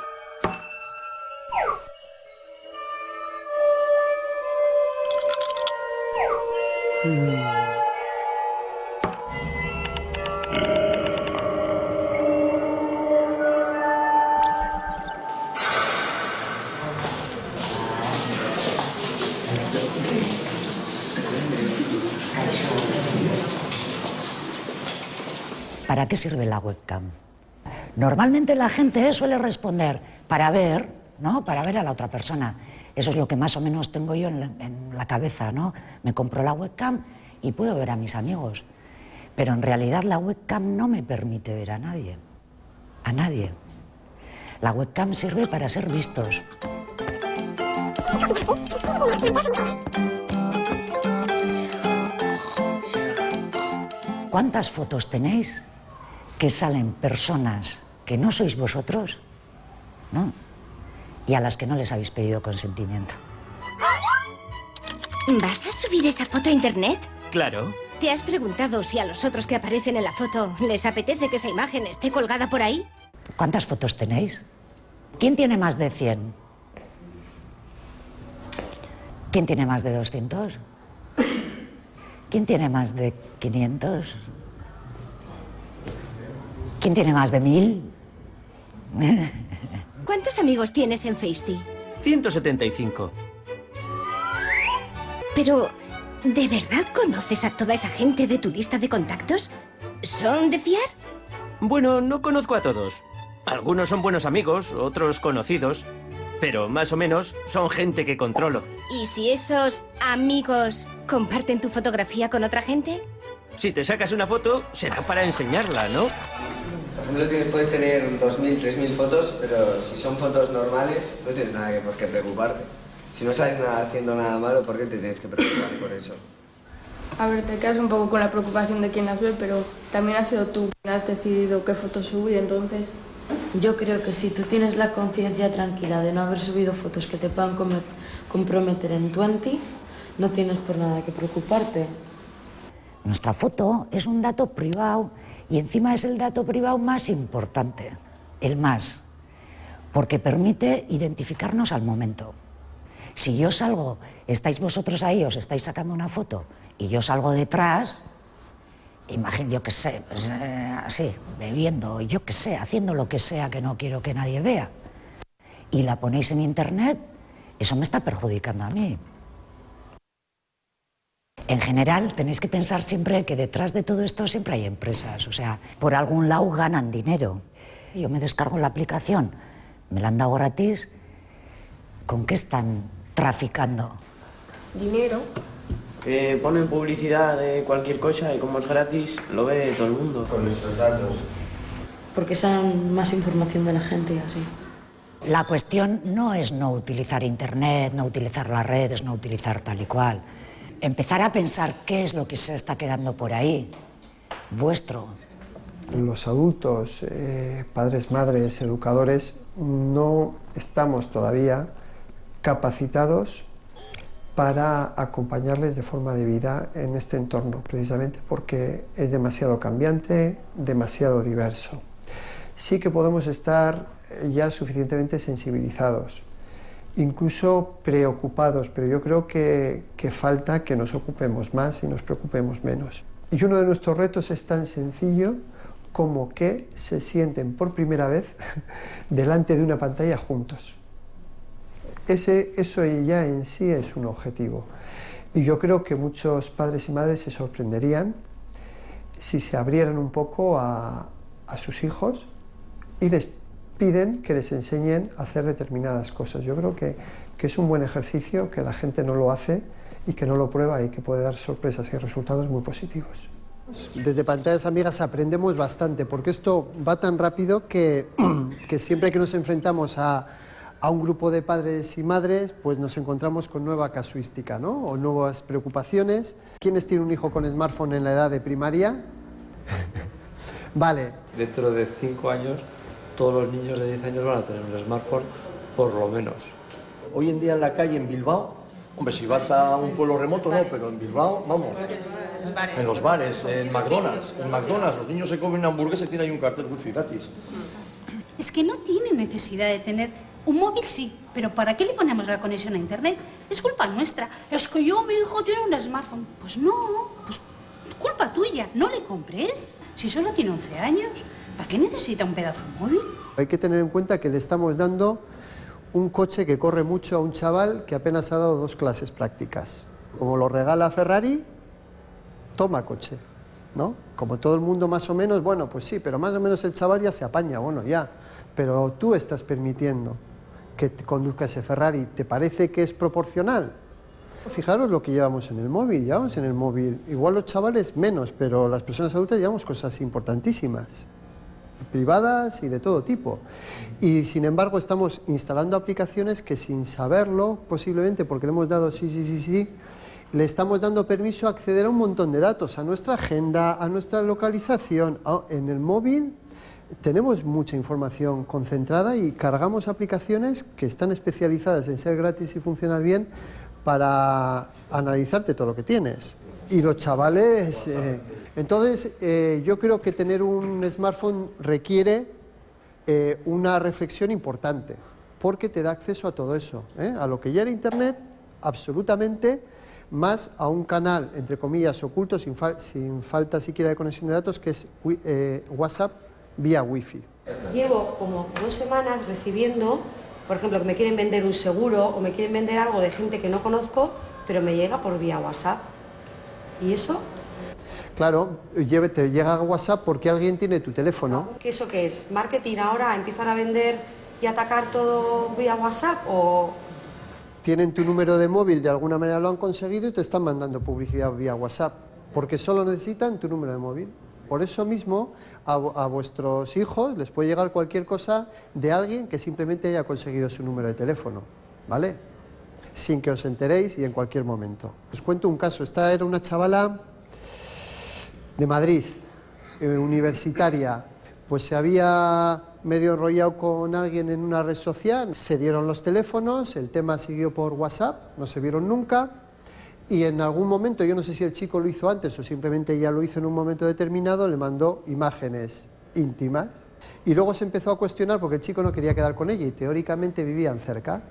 Speaker 23: ¿Para qué sirve la webcam? Normalmente la gente suele responder para ver, ¿no? Para ver a la otra persona. Eso es lo que más o menos tengo yo en la cabeza, ¿no? Me compro la webcam y puedo ver a mis amigos. Pero en realidad la webcam no me permite ver a nadie. A nadie. La webcam sirve para ser vistos. ¿Cuántas fotos tenéis que salen personas que no sois vosotros, ¿no? Y a las que no les habéis pedido consentimiento?
Speaker 24: ¿Vas a subir esa foto a internet?
Speaker 25: Claro.
Speaker 24: ¿Te has preguntado si a los otros que aparecen en la foto les apetece que esa imagen esté colgada por ahí?
Speaker 23: ¿Cuántas fotos tenéis? ¿Quién tiene más de 100? ¿Quién tiene más de 200? ¿Quién tiene más de 500? ¿Quién tiene más de 1000?
Speaker 24: ¿Cuántos amigos tienes en Facetime?
Speaker 6: 175.
Speaker 24: Pero, ¿de verdad conoces a toda esa gente de tu lista de contactos? ¿Son de fiar?
Speaker 6: Bueno, no conozco a todos. Algunos son buenos amigos, otros conocidos. Pero más o menos son gente que controlo.
Speaker 24: ¿Y si esos amigos comparten tu fotografía con otra gente?
Speaker 6: Si te sacas una foto, será para enseñarla, ¿no?
Speaker 5: Por ejemplo, puedes tener 2.000, 3.000 fotos, pero si son fotos normales, no tienes nada por qué preocuparte. Si no sabes nada haciendo nada malo, ¿por qué te tienes que preocupar por eso?
Speaker 8: A ver, te quedas un poco con la preocupación de quien las ve, pero también has sido tú quien has decidido qué fotos subir, entonces...
Speaker 9: Yo creo que si tú tienes la conciencia tranquila de no haber subido fotos que te puedan comprometer en tu anti, no tienes por nada que preocuparte.
Speaker 23: Nuestra foto es un dato privado y encima es el dato privado más importante, el más, porque permite identificarnos al momento. Si yo salgo, estáis vosotros ahí, os estáis sacando una foto y yo salgo detrás, imagino, yo qué sé, pues, así, bebiendo, yo qué sé, haciendo lo que sea que no quiero que nadie vea, y la ponéis en internet, eso me está perjudicando a mí. En general, tenéis que pensar siempre que detrás de todo esto siempre hay empresas, o sea, por algún lado ganan dinero. Yo me descargo la aplicación, me la han dado gratis, ¿con qué están traficando?
Speaker 8: Dinero.
Speaker 10: Ponen publicidad de cualquier cosa y como es gratis, lo ve todo el mundo.
Speaker 5: Con nuestros datos.
Speaker 9: Porque saben más información de la gente y así.
Speaker 23: La cuestión no es no utilizar internet, no utilizar las redes, no utilizar tal y cual. Empezar a pensar qué es lo que se está quedando por ahí, vuestro.
Speaker 22: Los adultos, padres, madres, educadores, no estamos todavía capacitados para acompañarles de forma debida en este entorno, precisamente porque es demasiado cambiante, demasiado diverso. Sí que podemos estar ya suficientemente sensibilizados, incluso preocupados, pero yo creo que falta que nos ocupemos más y nos preocupemos menos. Y uno de nuestros retos es tan sencillo como que se sienten por primera vez delante de una pantalla juntos. Eso ya en sí es un objetivo. Y yo creo que muchos padres y madres se sorprenderían si se abrieran un poco a sus hijos y les piden que les enseñen a hacer determinadas cosas. Yo creo que es un buen ejercicio, que la gente no lo hace y que no lo prueba y que puede dar sorpresas y resultados muy positivos. Desde Pantallas Amigas aprendemos bastante, porque esto va tan rápido que siempre que nos enfrentamos a un grupo de padres y madres, pues nos encontramos con nueva casuística, ¿no? O nuevas preocupaciones. ¿Quiénes tienen un hijo con smartphone en la edad de primaria? Vale.
Speaker 25: Dentro de 5 años, todos los niños de 10 años van a tener un smartphone, por lo menos. Hoy en día en la calle, en Bilbao, hombre, si vas a un pueblo remoto, no, pero en Bilbao, vamos, en los bares, en McDonald's, los niños se comen una hamburguesa y tienen ahí un cartel wifi gratis.
Speaker 26: Es que no tiene necesidad de tener un móvil, sí, pero ¿para qué le ponemos la conexión a internet? Es culpa nuestra. Es que mi hijo tiene un smartphone. Pues no, pues culpa tuya, no le compres. Si solo tiene 11 años, ¿para qué necesita un pedazo de móvil?
Speaker 22: Hay que tener en cuenta que le estamos dando un coche que corre mucho a un chaval que apenas ha dado 2 clases prácticas. Como lo regala Ferrari, toma coche, ¿no? Como todo el mundo más o menos, bueno, pues sí, pero más o menos el chaval ya se apaña, bueno, ya. Pero tú estás permitiendo que te conduzca ese Ferrari. ¿Te parece que es proporcional? Fijaros lo que llevamos en el móvil. Llevamos en el móvil, igual los chavales menos, pero las personas adultas llevamos cosas importantísimas, privadas y de todo tipo. Y sin embargo estamos instalando aplicaciones que sin saberlo, posiblemente porque le hemos dado sí, le estamos dando permiso a acceder a un montón de datos, a nuestra agenda, a nuestra localización. En el móvil tenemos mucha información concentrada y cargamos aplicaciones que están especializadas en ser gratis y funcionar bien para analizarte todo lo que tienes. Y los chavales... Entonces, yo creo que tener un smartphone requiere una reflexión importante, porque te da acceso a todo eso, a lo que ya era Internet, absolutamente, más a un canal, entre comillas, oculto, sin falta siquiera de conexión de datos, que es WhatsApp vía wifi.
Speaker 2: Llevo como 2 semanas recibiendo, por ejemplo, que me quieren vender un seguro o me quieren vender algo de gente que no conozco, pero me llega por vía WhatsApp. ¿Y eso?
Speaker 22: Claro, te llega a WhatsApp porque alguien tiene tu teléfono.
Speaker 2: ¿Qué eso qué es? ¿Marketing ahora? ¿Empiezan a vender y atacar todo vía WhatsApp o...?
Speaker 22: Tienen tu número de móvil, de alguna manera lo han conseguido y te están mandando publicidad vía WhatsApp, porque solo necesitan tu número de móvil. Por eso mismo a vuestros hijos les puede llegar cualquier cosa de alguien que simplemente haya conseguido su número de teléfono, ¿vale? Sin que os enteréis y en cualquier momento. Os cuento un caso. Esta era una chavala de Madrid, universitaria, pues se había medio enrollado con alguien en una red social, se dieron los teléfonos, el tema siguió por WhatsApp, no se vieron nunca, y en algún momento, yo no sé si el chico lo hizo antes o simplemente ya lo hizo en un momento determinado, le mandó imágenes íntimas, y luego se empezó a cuestionar, porque el chico no quería quedar con ella y teóricamente vivían cerca,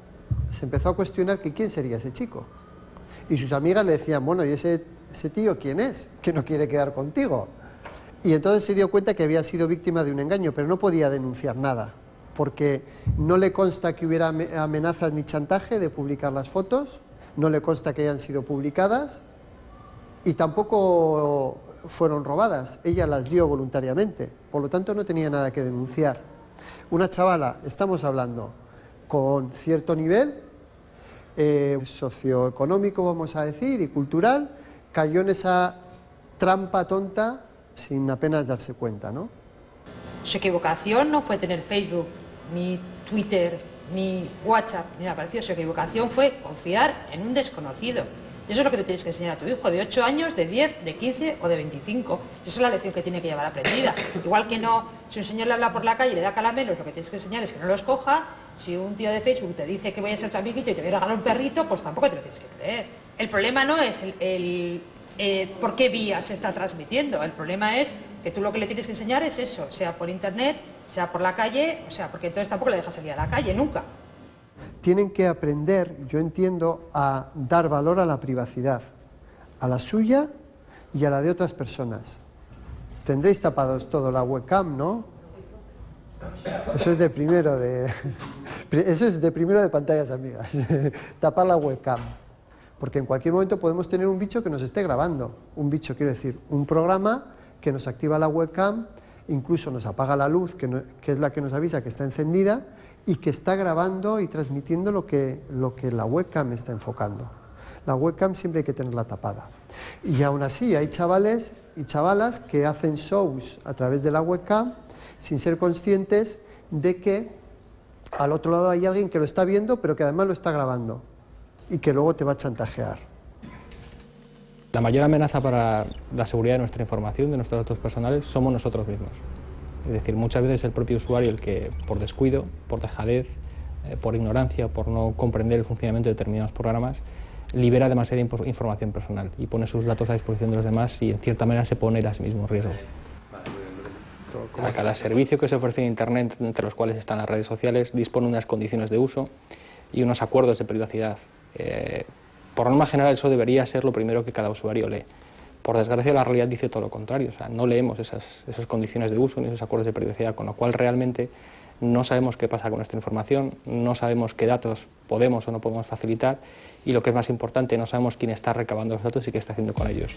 Speaker 22: se empezó a cuestionar que quién sería ese chico, y sus amigas le decían, bueno, ¿y ese tío quién es? Que no quiere quedar contigo. Y entonces se dio cuenta que había sido víctima de un engaño, pero no podía denunciar nada, porque no le consta que hubiera amenazas ni chantaje de publicar las fotos, no le consta que hayan sido publicadas y tampoco fueron robadas, ella las dio voluntariamente, por lo tanto no tenía nada que denunciar. Una chavala, estamos hablando, con cierto nivel socioeconómico, vamos a decir, y cultural, cayó en esa trampa tonta sin apenas darse cuenta, ¿no?
Speaker 11: Su equivocación no fue tener Facebook, ni Twitter, ni WhatsApp, ni nada parecido. Su equivocación fue confiar en un desconocido. Y eso es lo que tú tienes que enseñar a tu hijo, de 8 años, de 10, de 15 o de 25. Esa es la lección que tiene que llevar aprendida. Igual que no, si un señor le habla por la calle y le da caramelos, lo que tienes que enseñar es que no los coja. Si un tío de Facebook te dice que voy a ser tu amiguito y te voy a regalar un perrito, pues tampoco te lo tienes que creer. El problema no es por qué vía se está transmitiendo. El problema es que tú lo que le tienes que enseñar es eso, sea por internet, sea por la calle, o sea, porque entonces tampoco le dejas salir a la calle, nunca.
Speaker 22: Tienen que aprender, yo entiendo, a dar valor a la privacidad, a la suya y a la de otras personas. Tendréis tapados todo la webcam, ¿no? Eso es de primero de pantallas amigas, tapar la webcam. Porque en cualquier momento podemos tener un bicho que nos esté grabando. Un bicho, quiero decir, un programa que nos activa la webcam, incluso nos apaga la luz, que es la que nos avisa que está encendida, y que está grabando y transmitiendo lo que la webcam está enfocando. La webcam siempre hay que tenerla tapada. Y aún así hay chavales y chavalas que hacen shows a través de la webcam sin ser conscientes de que al otro lado hay alguien que lo está viendo, pero que además lo está grabando y que luego te va a chantajear.
Speaker 12: La mayor amenaza para la seguridad de nuestra información, de nuestros datos personales, somos nosotros mismos. Es decir, muchas veces el propio usuario el que, por descuido, por dejadez, por ignorancia, por no comprender el funcionamiento de determinados programas, libera demasiada información personal y pone sus datos a disposición de los demás y en cierta manera se pone a sí mismo en riesgo. Cada servicio que se ofrece en Internet, entre los cuales están las redes sociales, dispone de unas condiciones de uso y unos acuerdos de privacidad. Por norma general eso debería ser lo primero que cada usuario lee. Por desgracia la realidad dice todo lo contrario, o sea, no leemos esas condiciones de uso ni esos acuerdos de privacidad, con lo cual realmente no sabemos qué pasa con nuestra información, no sabemos qué datos podemos o no podemos facilitar y lo que es más importante, no sabemos quién está recabando los datos y qué está haciendo con ellos.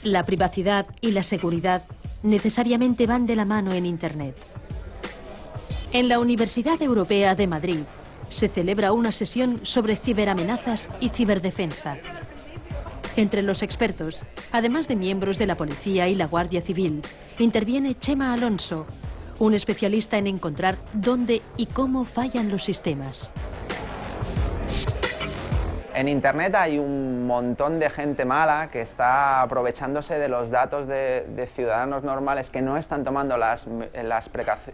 Speaker 1: La privacidad y la seguridad necesariamente van de la mano en Internet. En la Universidad Europea de Madrid se celebra una sesión sobre ciberamenazas y ciberdefensa. Entre los expertos, además de miembros de la Policía y la Guardia Civil, interviene Chema Alonso, un especialista en encontrar dónde y cómo fallan los sistemas.
Speaker 13: En Internet hay un montón de gente mala que está aprovechándose de los datos de ciudadanos normales que no están tomando las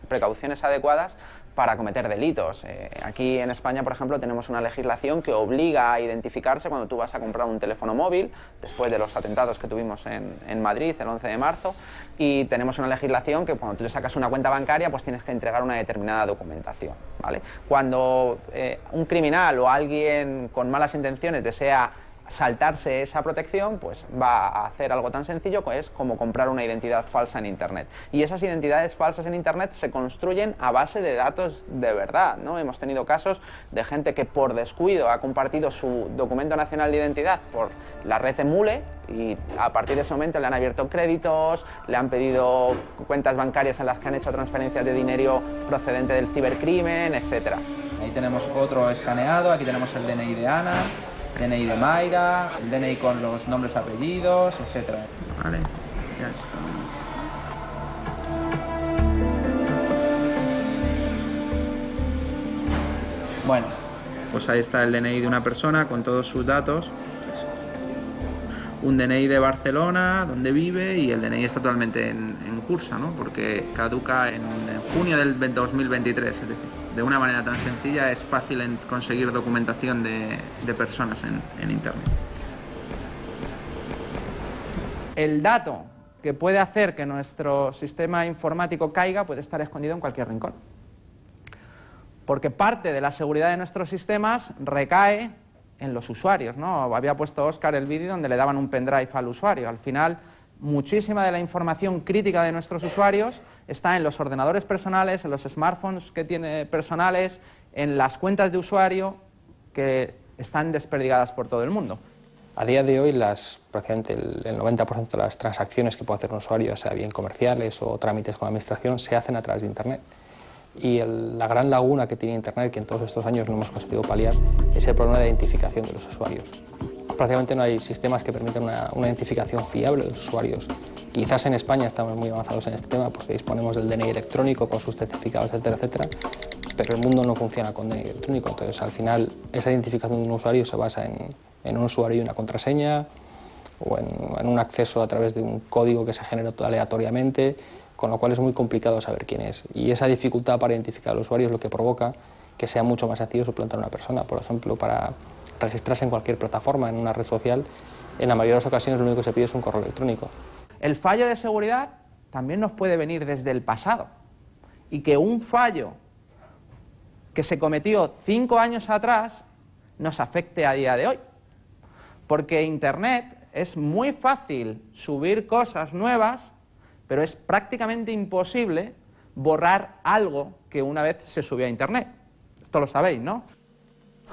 Speaker 13: precauciones adecuadas para cometer delitos. Aquí en España, por ejemplo, tenemos una legislación que obliga a identificarse cuando tú vas a comprar un teléfono móvil, después de los atentados que tuvimos en Madrid el 11 de marzo, y tenemos una legislación que cuando tú sacas una cuenta bancaria, pues tienes que entregar una determinada documentación, ¿vale? Cuando un criminal o alguien con malas intenciones desea saltarse esa protección, pues va a hacer algo tan sencillo como comprar una identidad falsa en Internet. Y esas identidades falsas en Internet se construyen a base de datos de verdad, ¿no? Hemos tenido casos de gente que por descuido ha compartido su documento nacional de identidad por la red Emule y a partir de ese momento le han abierto créditos, le han pedido cuentas bancarias en las que han hecho transferencias de dinero procedente del cibercrimen, etc. Ahí tenemos otro escaneado, aquí tenemos el DNI de Ana, DNI de Mayra, el DNI con los nombres, apellidos, etc. Vale, ya está. Bueno, pues ahí está el DNI de una persona con todos sus datos. Un DNI de Barcelona, donde vive, y el DNI está totalmente en curso, ¿no? Porque caduca en junio del 2023, es decir, de una manera tan sencilla es fácil conseguir documentación de personas en Internet. El dato que puede hacer que nuestro sistema informático caiga puede estar escondido en cualquier rincón. Porque parte de la seguridad de nuestros sistemas recae en los usuarios, ¿no? Había puesto Óscar el vídeo donde le daban un pendrive al usuario. Al final, muchísima de la información crítica de nuestros usuarios está en los ordenadores personales, en los smartphones que tiene personales, en las cuentas de usuario que están desperdigadas por todo el mundo.
Speaker 12: A día de hoy, prácticamente el 90% de las transacciones que puede hacer un usuario, sea bien comerciales o trámites con la administración, se hacen a través de Internet. Y la gran laguna que tiene Internet, que en todos estos años no hemos conseguido paliar, es el problema de identificación de los usuarios. Prácticamente no hay sistemas que permitan una identificación fiable de los usuarios. Quizás en España estamos muy avanzados en este tema porque disponemos del DNI electrónico con sus certificados, etcétera, etcétera, pero el mundo no funciona con DNI electrónico. Entonces, al final, esa identificación de un usuario se basa en un usuario y una contraseña, o en un acceso a través de un código que se genera aleatoriamente, con lo cual es muy complicado saber quién es. Y esa dificultad para identificar al usuario es lo que provoca que sea mucho más sencillo suplantar a una persona. Por ejemplo, para registrarse en cualquier plataforma, en una red social, en la mayoría de las ocasiones lo único que se pide es un correo electrónico.
Speaker 13: El fallo de seguridad también nos puede venir desde el pasado. Y que un fallo que se cometió 5 años atrás nos afecte a día de hoy. Porque Internet es muy fácil subir cosas nuevas, pero es prácticamente imposible borrar algo que una vez se subió a Internet. Esto lo sabéis, ¿no?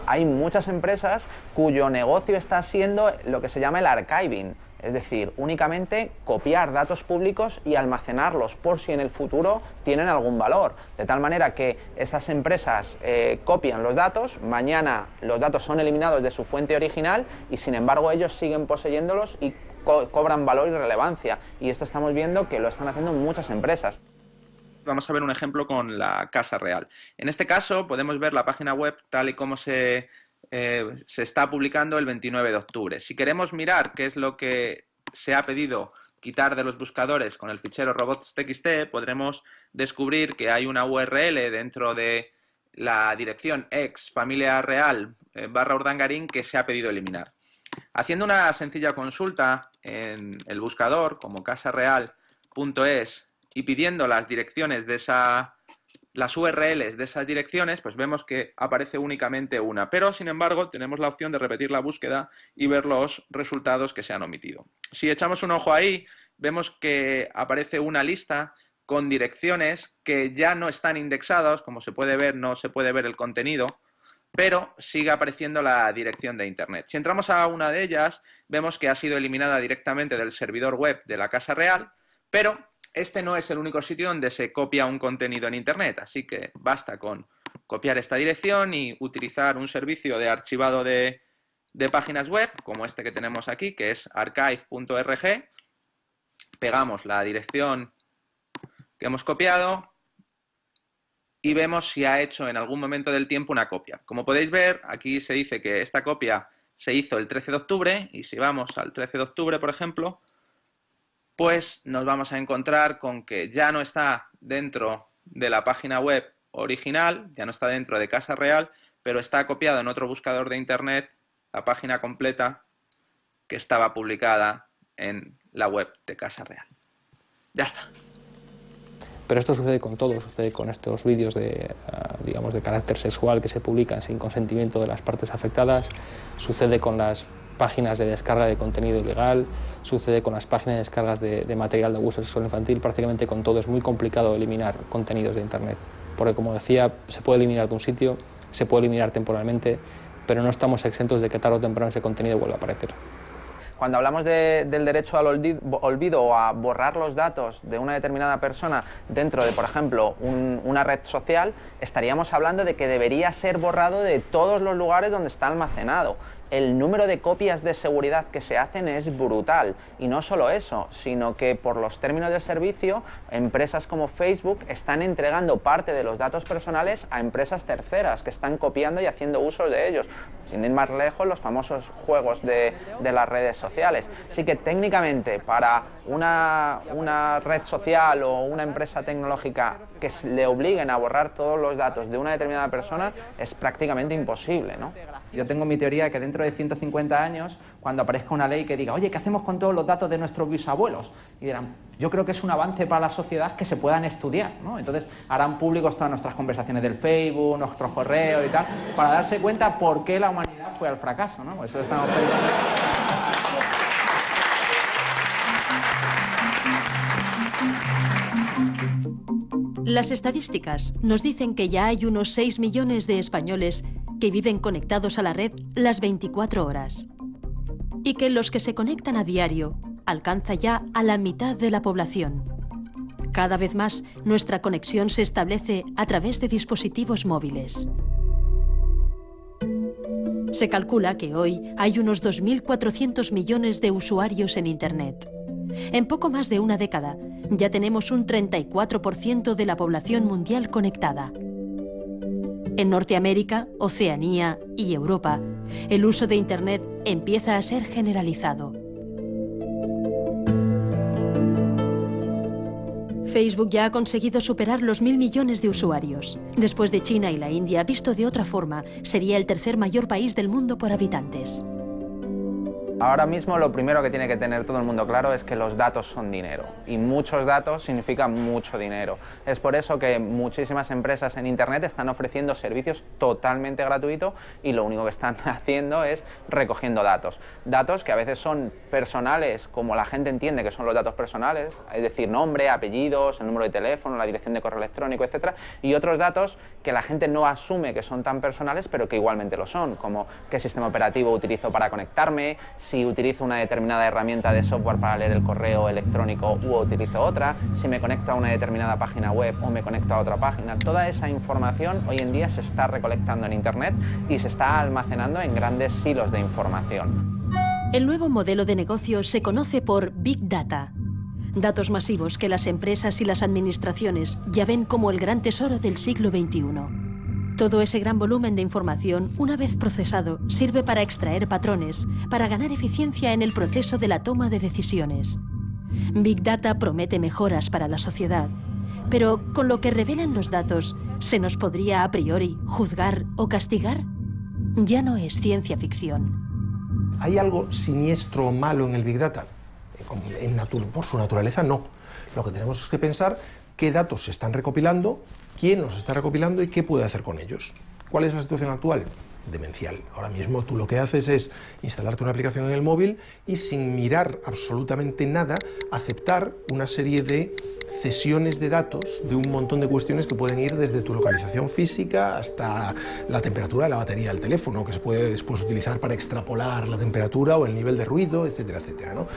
Speaker 13: Hay muchas empresas cuyo negocio está siendo lo que se llama el archiving, es decir, únicamente copiar datos públicos y almacenarlos por si en el futuro tienen algún valor. De tal manera que esas empresas copian los datos, mañana los datos son eliminados de su fuente original y sin embargo ellos siguen poseyéndolos y cobran valor y relevancia. Y esto estamos viendo que lo están haciendo muchas empresas. Vamos a ver un ejemplo con la Casa Real. En este caso podemos ver la página web tal y como se está publicando el 29 de octubre. Si queremos mirar qué es lo que se ha pedido quitar de los buscadores con el fichero robots.txt, podremos descubrir que hay una URL dentro de la dirección ex_familiareal/Urdangarín que se ha pedido eliminar. Haciendo una sencilla consulta en el buscador como casareal.es y pidiendo las direcciones de las URLs de esas direcciones, pues vemos que aparece únicamente una. Pero, sin embargo, tenemos la opción de repetir la búsqueda y ver los resultados que se han omitido. Si echamos un ojo ahí, vemos que aparece una lista con direcciones que ya no están indexadas. Como se puede ver, no se puede ver el contenido, pero sigue apareciendo la dirección de Internet. Si entramos a una de ellas, vemos que ha sido eliminada directamente del servidor web de la Casa Real, pero este no es el único sitio donde se copia un contenido en Internet, así que basta con copiar esta dirección y utilizar un servicio de archivado de páginas web, como este que tenemos aquí, que es archive.org. Pegamos la dirección que hemos copiado y vemos si ha hecho en algún momento del tiempo una copia. Como podéis ver, aquí se dice que esta copia se hizo el 13 de octubre, y si vamos al 13 de octubre, por ejemplo, pues nos vamos a encontrar con que ya no está dentro de la página web original, ya no está dentro de Casa Real, pero está copiado en otro buscador de Internet la página completa que estaba publicada en la web de Casa Real. Ya está.
Speaker 12: Pero esto sucede con todo, sucede con estos vídeos digamos, de carácter sexual que se publican sin consentimiento de las partes afectadas, sucede con las páginas de descarga de contenido ilegal, sucede con las páginas de descargas de material de abuso sexual infantil, prácticamente con todo. Es muy complicado eliminar contenidos de Internet, porque como decía, se puede eliminar de un sitio, se puede eliminar temporalmente, pero no estamos exentos de que tarde o temprano ese contenido vuelva a aparecer.
Speaker 13: Cuando hablamos del derecho al olvido o a borrar los datos de una determinada persona dentro de, por ejemplo, una red social, estaríamos hablando de que debería ser borrado de todos los lugares donde está almacenado. El número de copias de seguridad que se hacen es brutal, y no solo eso, sino que por los términos de servicio, empresas como Facebook están entregando parte de los datos personales a empresas terceras que están copiando y haciendo uso de ellos. Sin ir más lejos, los famosos juegos de las redes sociales. Así que técnicamente para una red social o una empresa tecnológica que le obliguen a borrar todos los datos de una determinada persona es prácticamente imposible, ¿no? Yo tengo mi teoría de que dentro de 150 años, cuando aparezca una ley que diga, oye, ¿qué hacemos con todos los datos de nuestros bisabuelos? Y dirán, yo creo que es un avance para la sociedad que se puedan estudiar, ¿no? Entonces harán públicos todas nuestras conversaciones del Facebook, nuestros correos y tal, para darse cuenta por qué la humanidad fue al fracaso, ¿no? Eso estamos pensando.
Speaker 1: Las estadísticas nos dicen que ya hay unos 6 millones de españoles que viven conectados a la red las 24 horas. Y que los que se conectan a diario alcanza ya a la mitad de la población. Cada vez más, nuestra conexión se establece a través de dispositivos móviles. Se calcula que hoy hay unos 2.400 millones de usuarios en Internet. En poco más de una década, ya tenemos un 34% de la población mundial conectada. En Norteamérica, Oceanía y Europa, el uso de Internet empieza a ser generalizado. Facebook ya ha conseguido superar los 1.000 millones de usuarios. Después de China y la India, visto de otra forma, sería el tercer mayor país del mundo por habitantes.
Speaker 13: Ahora mismo lo primero que tiene que tener todo el mundo claro es que los datos son dinero, y muchos datos significan mucho dinero. Es por eso que muchísimas empresas en Internet están ofreciendo servicios totalmente gratuitos y lo único que están haciendo es recogiendo datos. Datos que a veces son personales, como la gente entiende que son los datos personales, es decir, nombre, apellidos, el número de teléfono, la dirección de correo electrónico, etc. Y otros datos que la gente no asume que son tan personales, pero que igualmente lo son, como qué sistema operativo utilizo para conectarme, si utilizo una determinada herramienta de software para leer el correo electrónico u utilizo otra, si me conecto a una determinada página web o me conecto a otra página. Toda esa información hoy en día se está recolectando en Internet y se está almacenando en grandes silos de información.
Speaker 1: El nuevo modelo de negocio se conoce por Big Data. Datos masivos que las empresas y las administraciones ya ven como el gran tesoro del siglo XXI. Todo ese gran volumen de información, una vez procesado, sirve para extraer patrones, para ganar eficiencia en el proceso de la toma de decisiones. Big Data promete mejoras para la sociedad, pero con lo que revelan los datos, ¿se nos podría a priori juzgar o castigar? Ya no es ciencia ficción.
Speaker 3: ¿Hay algo siniestro o malo en el Big Data? Por su naturaleza, no. Lo que tenemos es que pensar qué datos se están recopilando, quién los está recopilando y qué puede hacer con ellos. ¿Cuál es la situación actual? Demencial. Ahora mismo tú lo que haces es instalarte una aplicación en el móvil y sin mirar absolutamente nada, aceptar una serie de cesiones de datos de un montón de cuestiones que pueden ir desde tu localización física hasta la temperatura de la batería del teléfono, que se puede después utilizar para extrapolar la temperatura o el nivel de ruido, etcétera, etcétera, ¿no?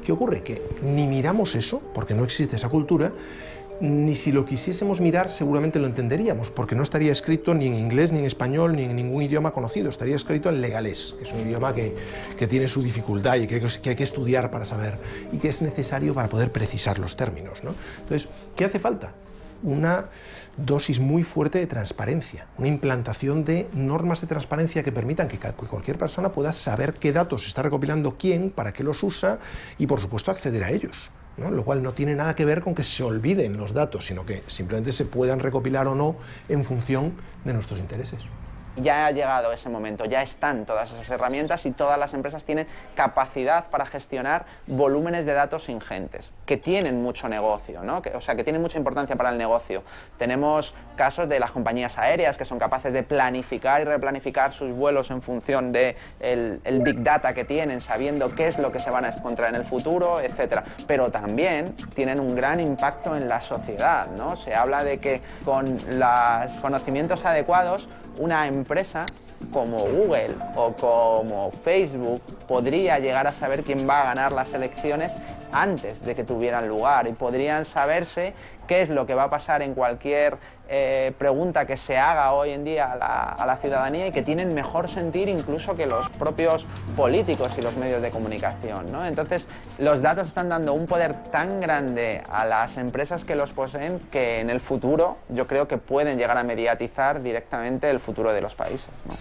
Speaker 3: ¿Qué ocurre? Que ni miramos eso, porque no existe esa cultura, ni si lo quisiésemos mirar seguramente lo entenderíamos, porque no estaría escrito ni en inglés, ni en español, ni en ningún idioma conocido, estaría escrito en legalés, que es un idioma que tiene su dificultad y que hay que estudiar para saber, y que es necesario para poder precisar los términos, ¿no? Entonces, ¿qué hace falta? Una dosis muy fuerte de transparencia, una implantación de normas de transparencia que permitan que cualquier persona pueda saber qué datos está recopilando quién, para qué los usa y, por supuesto, acceder a ellos, ¿no? Lo cual no tiene nada que ver con que se olviden los datos, sino que simplemente se puedan recopilar o no en función de nuestros intereses.
Speaker 13: ya ha llegado ese momento, ya están todas esas herramientas y todas las empresas tienen capacidad para gestionar volúmenes de datos ingentes, que tienen mucho negocio, ¿no? O sea, que tienen mucha importancia para el negocio. Tenemos casos de las compañías aéreas que son capaces de planificar y replanificar sus vuelos en función de el Big Data que tienen, sabiendo qué es lo que se van a encontrar en el futuro, etcétera. Pero también tienen un gran impacto en la sociedad, ¿no? Se habla de que con los conocimientos adecuados, una empresa como Google o como Facebook podría llegar a saber quién va a ganar las elecciones antes de que tuvieran lugar, y podrían saberse qué es lo que va a pasar en cualquier pregunta que se haga hoy en día a la ciudadanía, y que tienen mejor sentir incluso que los propios políticos y los medios de comunicación, ¿no? Entonces, los datos están dando un poder tan grande a las empresas que los poseen que en el futuro yo creo que pueden llegar a mediatizar directamente el futuro de los países, ¿no?